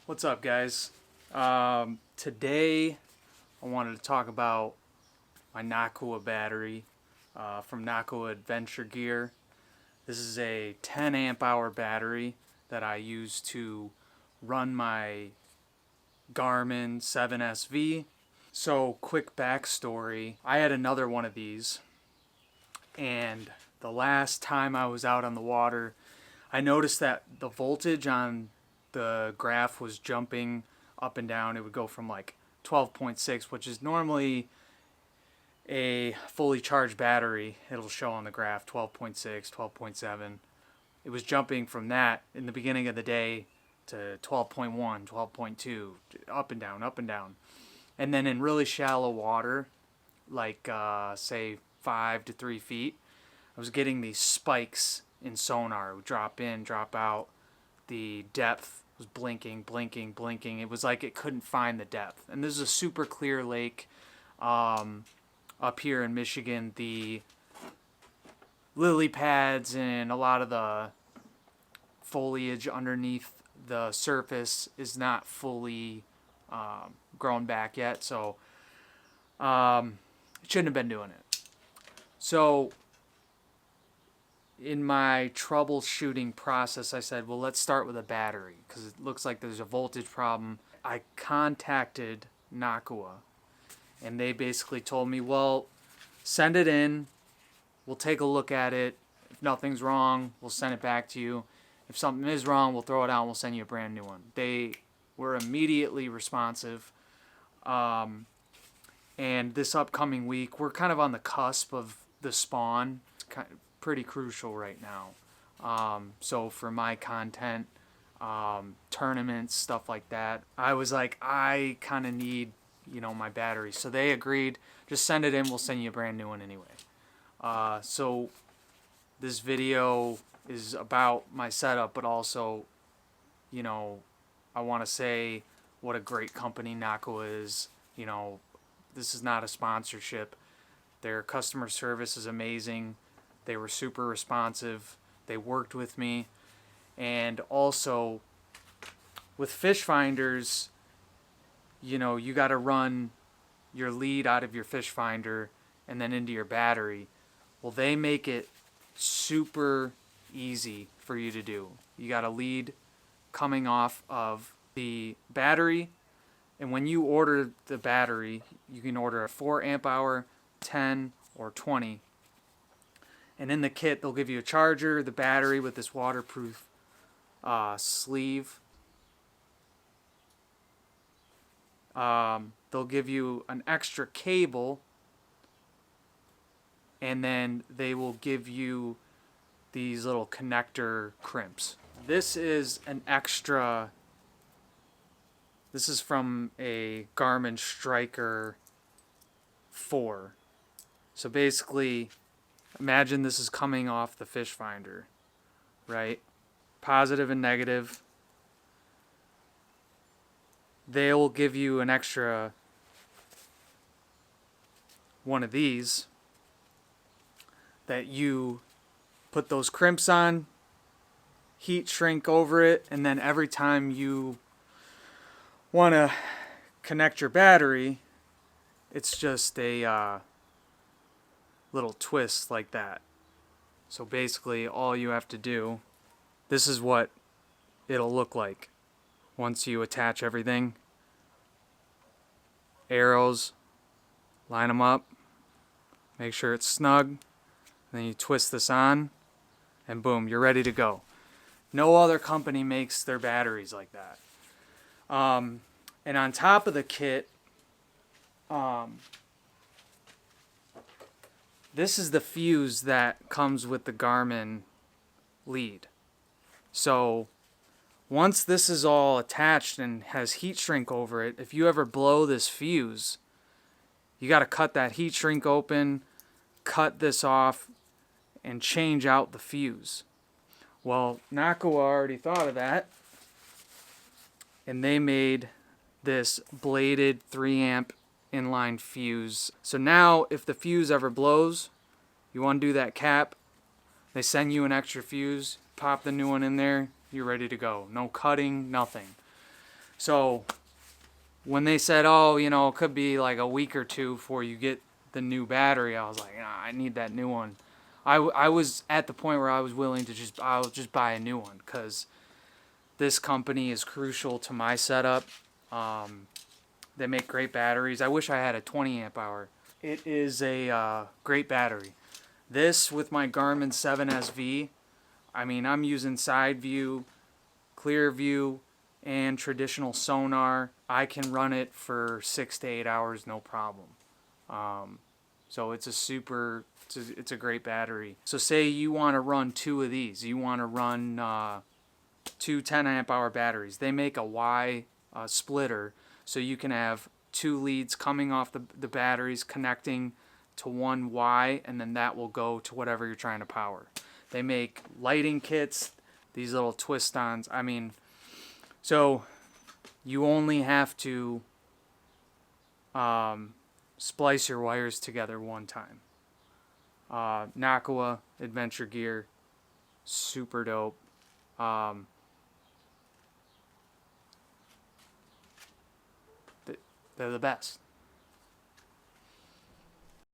What's up, guys? Today I wanted to talk about my Nocqua battery from Nocqua Adventure Gear. This is a 10 amp hour battery that I use to run my Garmin 7SV. So, quick backstory, I had another one of these, and the last time I was out on the water, I noticed that the voltage on the graph was jumping up and down. It would go from like 12.6, which is normally a fully charged battery. It'll show on the graph 12.6, 12.7. It was jumping from that in the beginning of the day to 12.1, 12.2, up and down, up and down. And then in really shallow water, like say 5 to 3 feet, I was getting these spikes in sonar. It would drop in, drop out. The depth was blinking, blinking, blinking. It was like it couldn't find the depth. And this is a super clear lake up here in Michigan. The lily pads and a lot of the foliage underneath the surface is not fully grown back yet. So it shouldn't have been doing it. So in my troubleshooting process, I said, well, let's start with a battery because it looks like there's a voltage problem. I contacted Nocqua, and they basically told me, well, send it in. We'll take a look at it. If nothing's wrong, we'll send it back to you. If something is wrong, we'll throw it out and we'll send you a brand new one. They were immediately responsive. And this upcoming week, we're kind of on the cusp of the spawn. It's kind of pretty crucial right now. So for my content, tournaments, stuff like that, I was like, I kind of need, my battery. So they agreed, just send it in, we'll send you a brand new one anyway. So this video is about my setup, but also, I want to say what a great company Nocqua is. This is not a sponsorship. Their customer service is amazing. They were super responsive. They worked with me. And also, with fish finders, you got to run your lead out of your fish finder and then into your battery. Well, they make it super easy for you to do. You got a lead coming off of the battery. And when you order the battery, you can order a 4 amp hour, 10, or 20. And in the kit, they'll give you a charger, the battery with this waterproof sleeve. They'll give you an extra cable. And then they will give you these little connector crimps. This is an extra. This is from a Garmin Striker 4. So basically, imagine this is coming off the fish finder, right? Positive and negative. They'll give you an extra one of these that you put those crimps on, heat shrink over it, and then every time you want to connect your battery, it's just a little twist like that. So basically all you have to do, this is what it'll look like once you attach everything. Arrows, line them up, make sure it's snug, then you twist this on, and boom, you're ready to go. No other company makes their batteries like that. And on top of the kit, this is the fuse that comes with the Garmin lead. So once this is all attached and has heat shrink over it, if you ever blow this fuse, you got to cut that heat shrink open, cut this off, and change out the fuse. Well, Nocqua already thought of that, and they made this bladed 3 amp inline fuse. So now if the fuse ever blows, you undo that cap, they send you an extra fuse, pop the new one in there, you're ready to go. No cutting, nothing. So when they said, oh, you know, it could be like a week or two before you get the new battery, I was like, nah, I need that new one. I was at the point where I was willing to I'll just buy a new one because this company is crucial to my setup. They make great batteries. I wish I had a 20 amp hour. It is a great battery. This with my Garmin 7SV, I mean, I'm using side view, clear view, and traditional sonar. I can run it for 6 to 8 hours, no problem. So it's it's a great battery. So say you want to run two of these. You want to run two 10 amp hour batteries. They make a Y splitter, so you can have two leads coming off the batteries connecting to one Y, and then that will go to whatever you're trying to power. They make lighting kits, these little twist-ons. I mean, so you only have to splice your wires together one time. Nocqua adventure gear, super dope. They're the best.